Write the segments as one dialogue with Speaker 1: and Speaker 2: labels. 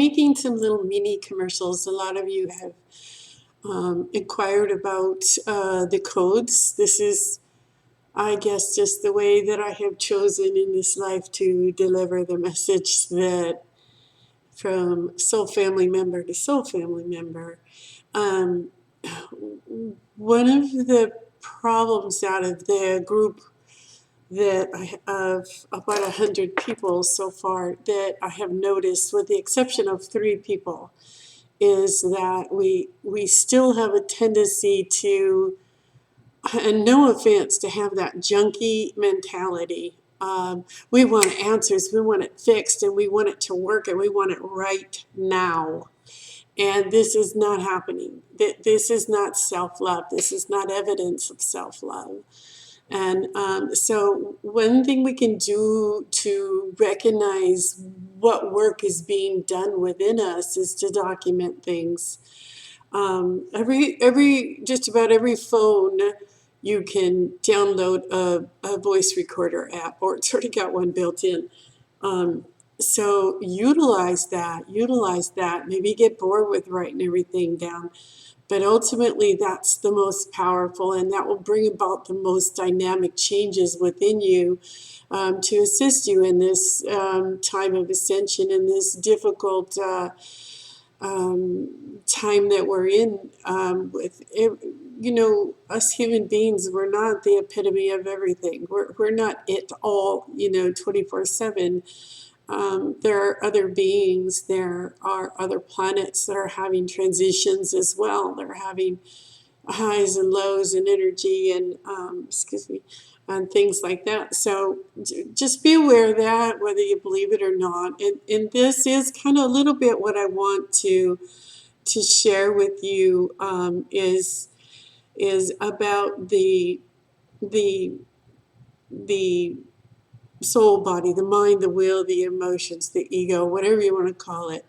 Speaker 1: making some little mini commercials. A lot of you have inquired about the codes. This is, I guess, just the way that I have chosen in this life to deliver the message that from soul family member to soul family member. Um, One of the problems out of the group that of about 100 people so far that I have noticed, with the exception of 3 people, is that we still have a tendency to, and no offense, to have that junkie mentality. We want answers, we want it fixed, and we want it to work, and we want it right now. And this is not happening. This is not self-love. This is not evidence of self-love. And so one thing we can do to recognize what work is being done within us is to document things. Just about every phone, you can download a voice recorder app, or it's already got one built in. So utilize that, maybe get bored with writing everything down. But ultimately, that's the most powerful, and that will bring about the most dynamic changes within you to assist you in this time of ascension, in this difficult time that we're in. Us human beings, we're not the epitome of everything. We're not it all, 24/7. There are other beings, there are other planets that are having transitions as well. They're having highs and lows in energy and, and things like that. So just be aware of that, whether you believe it or not. And this is kind of a little bit what I want to share with you, is about the soul body, the mind, the will, the emotions, the ego, whatever you want to call it.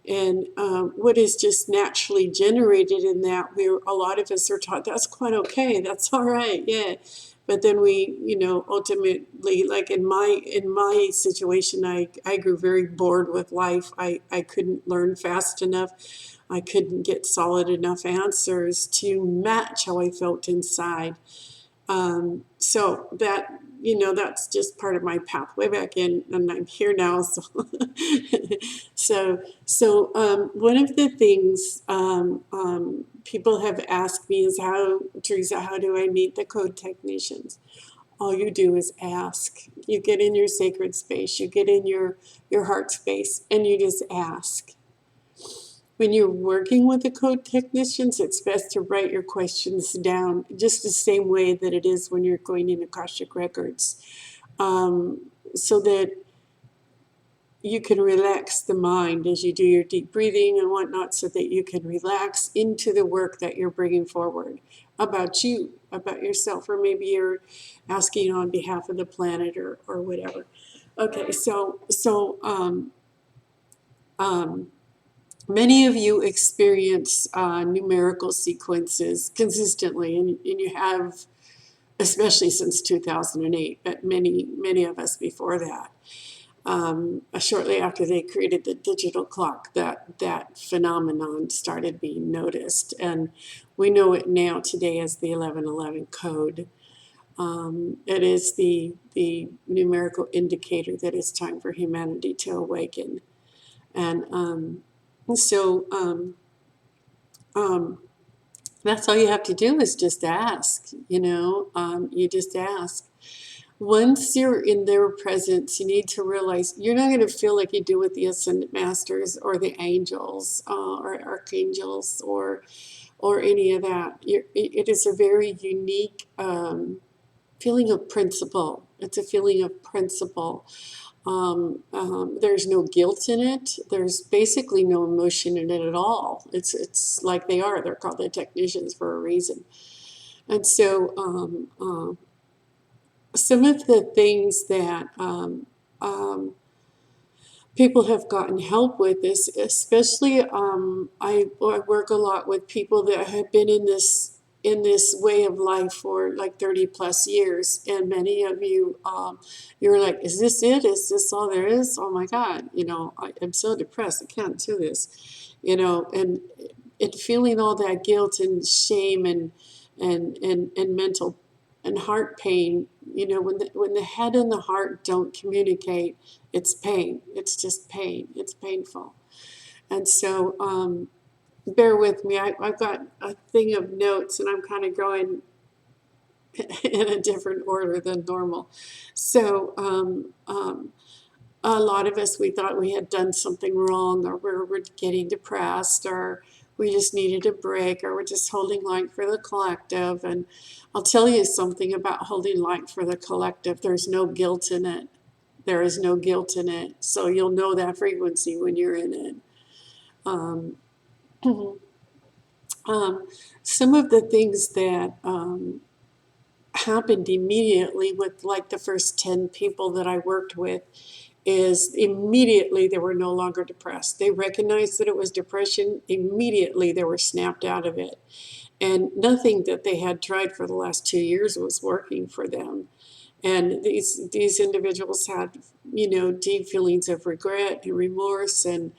Speaker 1: And what is just naturally generated in that, a lot of us are taught that's quite okay, that's all right, yeah. But then we, ultimately, like in my situation, I grew very bored with life. I couldn't learn fast enough. I couldn't get solid enough answers to match how I felt inside. So that, that's just part of my pathway back in, and I'm here now. So, one of the things people have asked me is, Teresa, how do I meet the code technicians? All you do is ask. You get in your sacred space, you get in your heart space, and you just ask. When you're working with the code technicians, it's best to write your questions down, just the same way that it is when you're going in Akashic Records, so that you can relax the mind as you do your deep breathing and whatnot, so that you can relax into the work that you're bringing forward about you, about yourself, or maybe you're asking on behalf of the planet or whatever. Okay, so many of you experience numerical sequences consistently, and you have, especially since 2008, but many of us before that. Shortly after they created the digital clock, that phenomenon started being noticed, and we know it now today as the 1111 code. It is the numerical indicator that it's time for humanity to awaken. And so that's all you have to do is just ask, you just ask. Once you're in their presence, you need to realize you're not going to feel like you do with the Ascended Masters or the angels or archangels or any of that. It is a very unique feeling of principle. It's a feeling of principle. There's no guilt in it. There's basically no emotion in it at all. It's like they're called the technicians for a reason. And so some of the things that people have gotten help with is, especially I work a lot with people that have been in this in this way of life for like 30 plus years, and many of you, you're like, is this it? Is this all there is? Oh my God, I'm so depressed. I can't do this, and feeling all that guilt and shame and mental and heart pain. When the head and the heart don't communicate, it's pain. It's just pain. It's painful. And so, bear with me. I've got a thing of notes, and I'm kind of going in a different order than normal. So, a lot of us, we thought we had done something wrong, or we're getting depressed, or we just needed a break, or we're just holding light for the collective. And I'll tell you something about holding light for the collective. There's no guilt in it. There is no guilt in it. So you'll know that frequency when you're in it. Um, some of the things that happened immediately with like the first 10 people that I worked with is immediately they were no longer depressed. They recognized that it was depression. Immediately they were snapped out of it. And nothing that they had tried for the last 2 years was working for them. And these individuals had, deep feelings of regret and remorse, and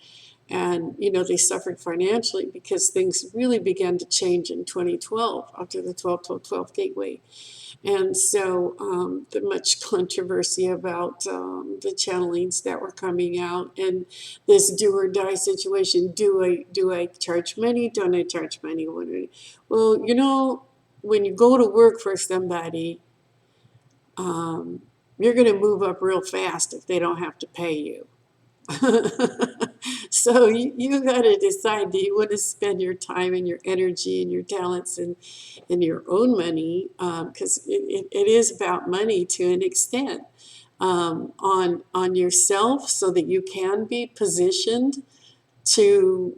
Speaker 1: they suffered financially because things really began to change in 2012 after the 12-12-12 gateway. And so the much controversy about the channelings that were coming out, and this do or die situation. Do I charge money? Don't I charge money? Well, when you go to work for somebody, you're going to move up real fast if they don't have to pay you. So you got to decide, do you want to spend your time and your energy and your talents and your own money, because it is about money to an extent, on yourself, so that you can be positioned to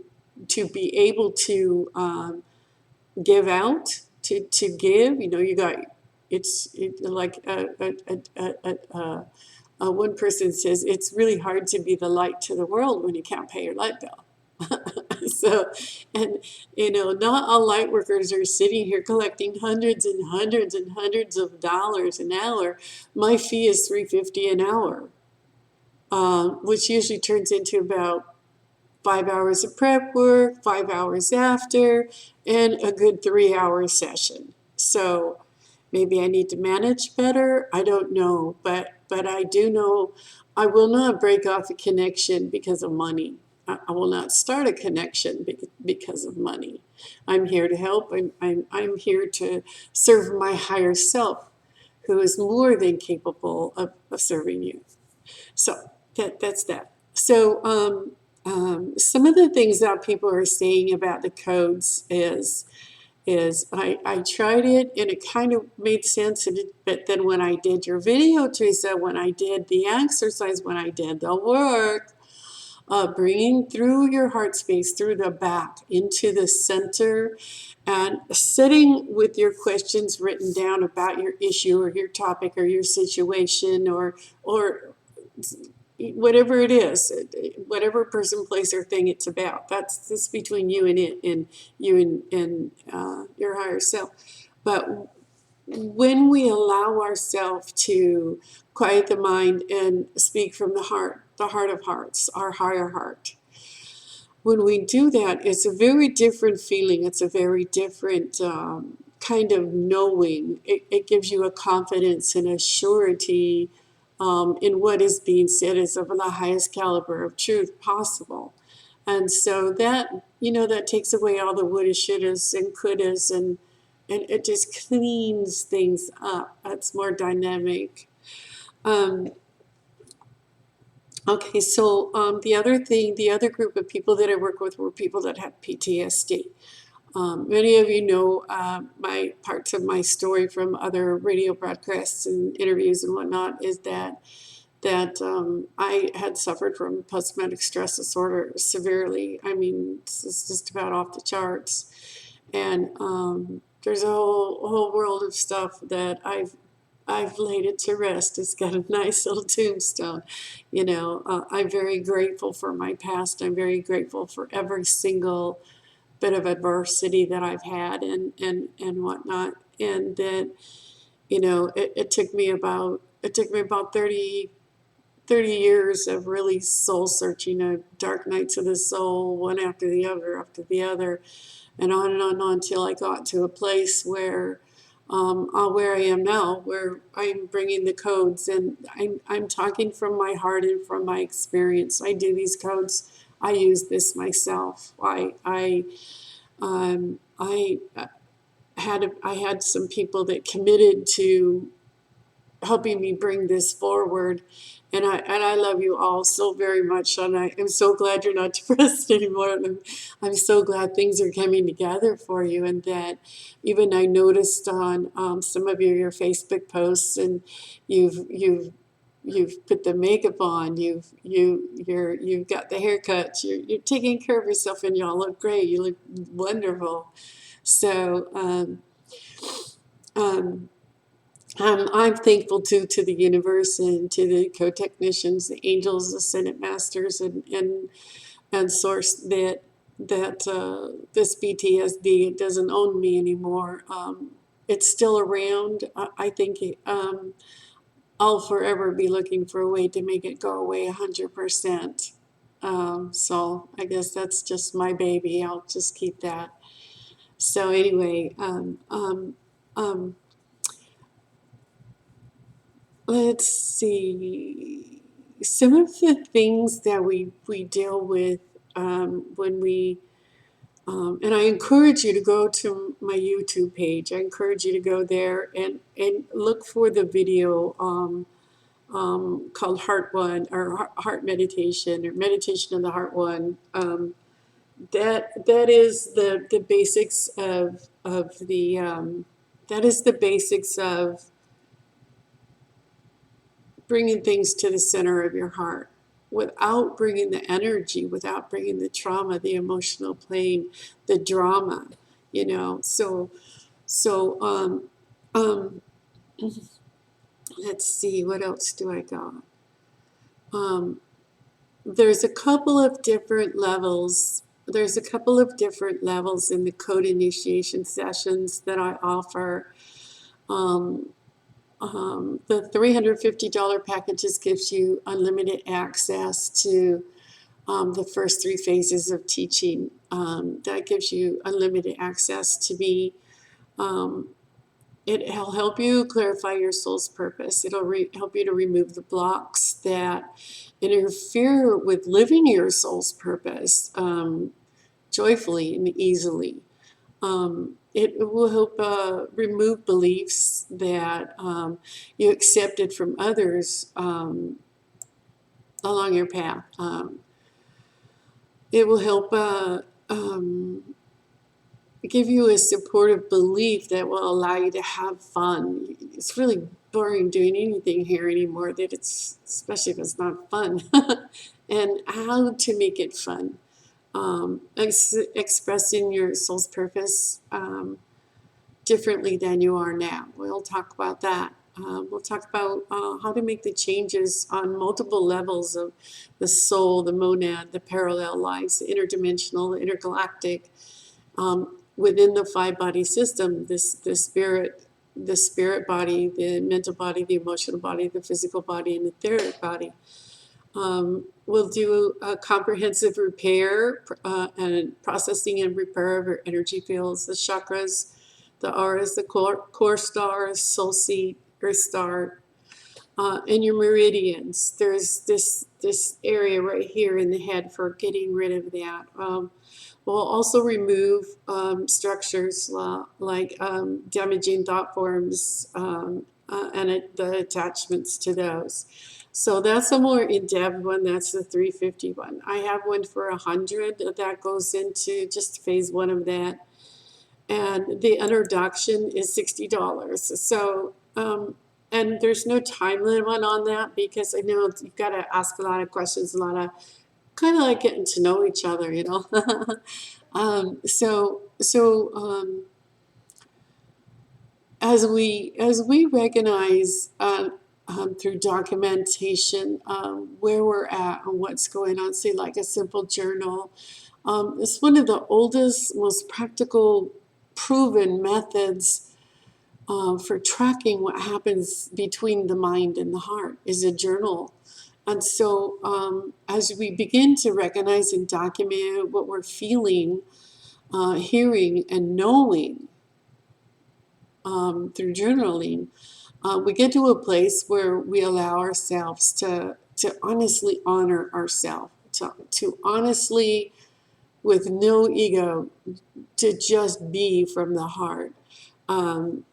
Speaker 1: be able to give out, to give. You got like one person says, it's really hard to be the light to the world when you can't pay your light bill. So, and not all light workers are sitting here collecting hundreds and hundreds and hundreds of dollars an hour. My fee is $3.50 an hour, which usually turns into about 5 hours of prep work, 5 hours after, and a good 3 hour session. So maybe I need to manage better. I don't know, but I do know I will not break off a connection because of money. I will not start a connection because of money. I'm here to help. I'm here to serve my higher self, who is more than capable of serving you. So that's that. So some of the things that people are saying about the codes is I tried it and it kind of made sense. But then when I did your video, Teresa, when I did the exercise, when I did the work, bringing through your heart space, through the back, into the center, and sitting with your questions written down about your issue or your topic or your situation, or whatever it is, whatever person, place, or thing it's about. That's between you and it, and you and your higher self. But when we allow ourselves to quiet the mind and speak from the heart of hearts, our higher heart, when we do that, it's a very different feeling. It's a very different kind of knowing. It gives you a confidence and a surety in what is being said is of the highest caliber of truth possible. And so that takes away all the woulda, shouldas, and couldas, and it just cleans things up. It's more dynamic. Okay, so the other group of people that I work with were people that had PTSD. Many of you know my parts of my story from other radio broadcasts and interviews and whatnot, is that I had suffered from post-traumatic stress disorder severely. I mean, it's just about off the charts. And there's a whole world of stuff that I've laid it to rest. It's got a nice little tombstone. I'm very grateful for my past. I'm very grateful for every single bit of adversity that I've had and whatnot. And that, it took me about 30 years of really soul searching, of dark nights of the soul, one after the other, and on and on till I got to a place where I am now, where I'm bringing the codes, and I'm talking from my heart and from my experience. I do these codes. I use this myself. I had some people that committed to helping me bring this forward. And I love you all so very much, and I am so glad you're not depressed anymore. And I'm so glad things are coming together for you, and that even I noticed on some of your Facebook posts, and you've put the makeup on, you've got the haircuts, you're taking care of yourself, and y'all look great. You look wonderful. So um, I'm thankful to the universe and to the co-technicians, the angels, the Senate masters, and source that this PTSD doesn't own me anymore. It's still around. I think I'll forever be looking for a way to make it go away 100%. So I guess that's just my baby. I'll just keep that. So anyway, um, let's see. Some of the things that we deal with when we, and I encourage you to go to my YouTube page. I encourage you to go there and look for the video called Heart One, or Heart Meditation, or Meditation of the Heart One. That is the basics of the that is the basics of bringing things to the center of your heart without bringing the energy, without bringing the trauma, the emotional pain, the drama, you know. So um, let's see, what else do I got? There's a couple of different levels. There's a couple of different levels in the code initiation sessions that I offer. Um, the $350 packages gives you unlimited access to the first three phases of teaching. That gives you unlimited access to me. Um, It'll help you clarify your soul's purpose. It'll help you to remove the blocks that interfere with living your soul's purpose joyfully and easily. It will help remove beliefs that you accepted from others along your path. It will help give you a supportive belief that will allow you to have fun. It's really boring doing anything here anymore, that it's, especially if it's not fun. And how to make it fun. Expressing your soul's purpose differently than you are now. We'll talk about that. We'll talk about how to make the changes on multiple levels of the soul, the monad, the parallel lives, the interdimensional, the intergalactic, within the five-body system. The spirit body, the mental body, the emotional body, the physical body, and the etheric body. We'll do a comprehensive repair and processing and repair of your energy fields, the chakras, the auras, the core stars, soul seed, earth star, and your meridians. There's this area right here in the head for getting rid of that. We'll also remove structures like damaging thought forms and the attachments to those. So that's a more in-depth one. That's the 350 one. I have one for 100 that goes into just phase one of that. And the introduction is $60. So, and there's no time limit on that, because I know you've got to ask a lot of questions, a lot of kind of like getting to know each other, you know. So as we recognize through documentation where we're at and what's going on, say like a simple journal, It's one of the oldest, most practical, proven methods for tracking what happens between the mind and the heart is a journal. And so as we begin to recognize and document what we're feeling, hearing, and knowing through journaling, we get to a place where we allow ourselves to honestly honor ourselves, to honestly, with no ego, to just be from the heart. Um,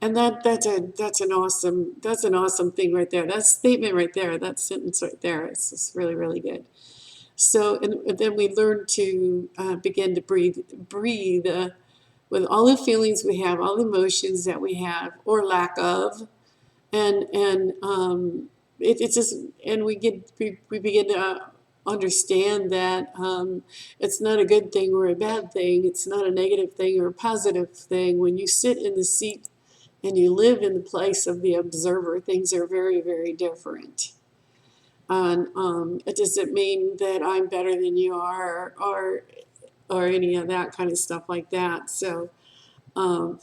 Speaker 1: and that's an awesome thing right there. That statement right there, that sentence right there, it's just really, really good. So, and then we learn to begin to breathe with all the feelings we have, all the emotions that we have or lack of, and it's just, and we begin to understand that it's not a good thing or a bad thing. It's not a negative thing or a positive thing. When you sit in the seat and you live in the place of the observer, things are very, very different. And it doesn't mean that I'm better than you are, or any of that kind of stuff like that. So, um,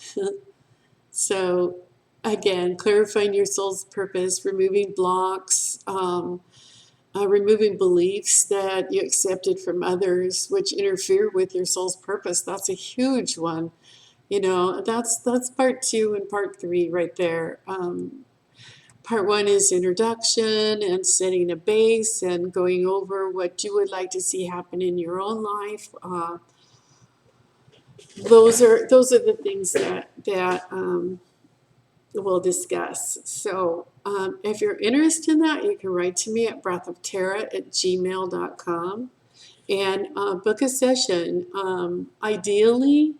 Speaker 1: so again, clarifying your soul's purpose, removing blocks, removing beliefs that you accepted from others, which interfere with your soul's purpose. That's a huge one. You know, that's part two and part three right there. Part one is introduction and setting a base and going over what you would like to see happen in your own life. Those are the things that we'll discuss. So if you're interested in that, you can write to me at breathofterra@gmail.com and book a session. Ideally,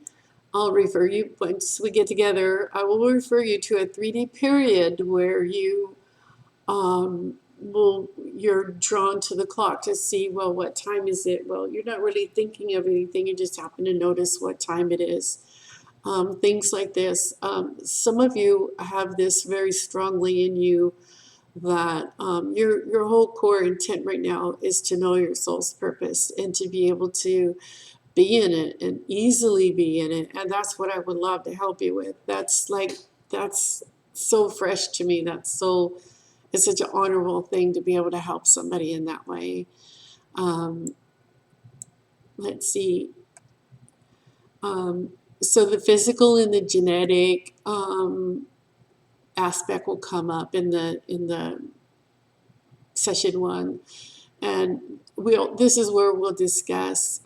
Speaker 1: I'll refer you, once we get together, I will refer you to a 3-day period where you're drawn to the clock to see, well, what time is it? Well, you're not really thinking of anything, you just happen to notice what time it is. Things like this. Some of you have this very strongly in you, that your whole core intent right now is to know your soul's purpose and to be able to be in it and easily be in it. And that's what I would love to help you with. That's so fresh to me. It's such an honorable thing to be able to help somebody in that way. Um, let's see. So the physical and the genetic aspect will come up in the session one, and this is where we'll discuss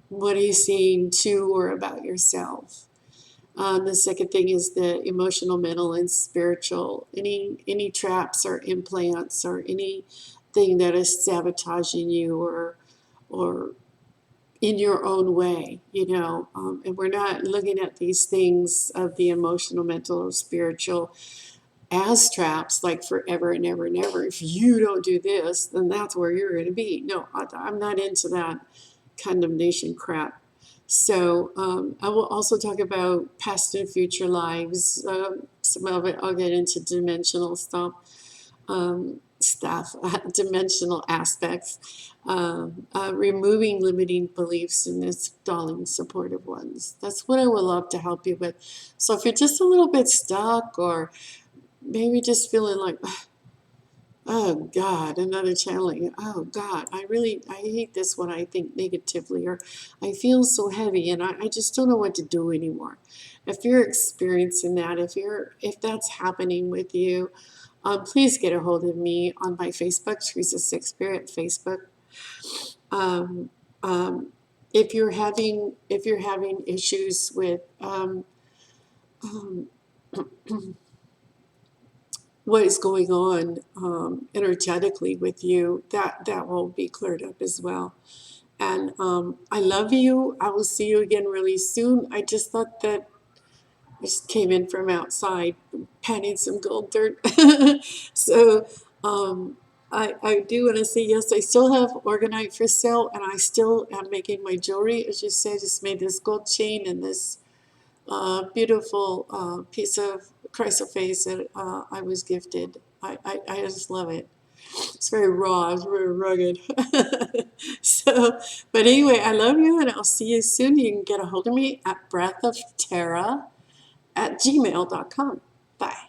Speaker 1: what are you saying to or about yourself. The second thing is the emotional, mental, and spiritual. Any traps or implants or anything that is sabotaging you or in your own way, and we're not looking at these things of the emotional, mental, or spiritual as traps, like forever and ever and ever. If you don't do this, then that's where you're going to be. No, I'm not into that condemnation crap. So I will also talk about past and future lives. Some of it I'll get into dimensional dimensional aspects, removing limiting beliefs and installing supportive ones. That's what I would love to help you with. So if you're just a little bit stuck, or maybe just feeling like, oh God, another channeling. Oh God, I hate this when I think negatively, or I feel so heavy and I just don't know what to do anymore. If you're experiencing that, if that's happening with you, please get a hold of me on my Facebook, Teresa Thanks Facebook. Um, um, if you're having issues with um, what is going on energetically with you, that will be cleared up as well. And I love you. I will see you again really soon. I just thought that I just came in from outside patting some gold dirt. So I do want to say, yes, I still have orgonite for sale, and I still am making my jewelry. As you say, I just made this gold chain and this beautiful piece of chrysoprase that I was gifted. I just love it. It's very raw, it's very rugged. So, but anyway, I love you and I'll see you soon. You can get a hold of me at breathofterra@gmail.com. Bye.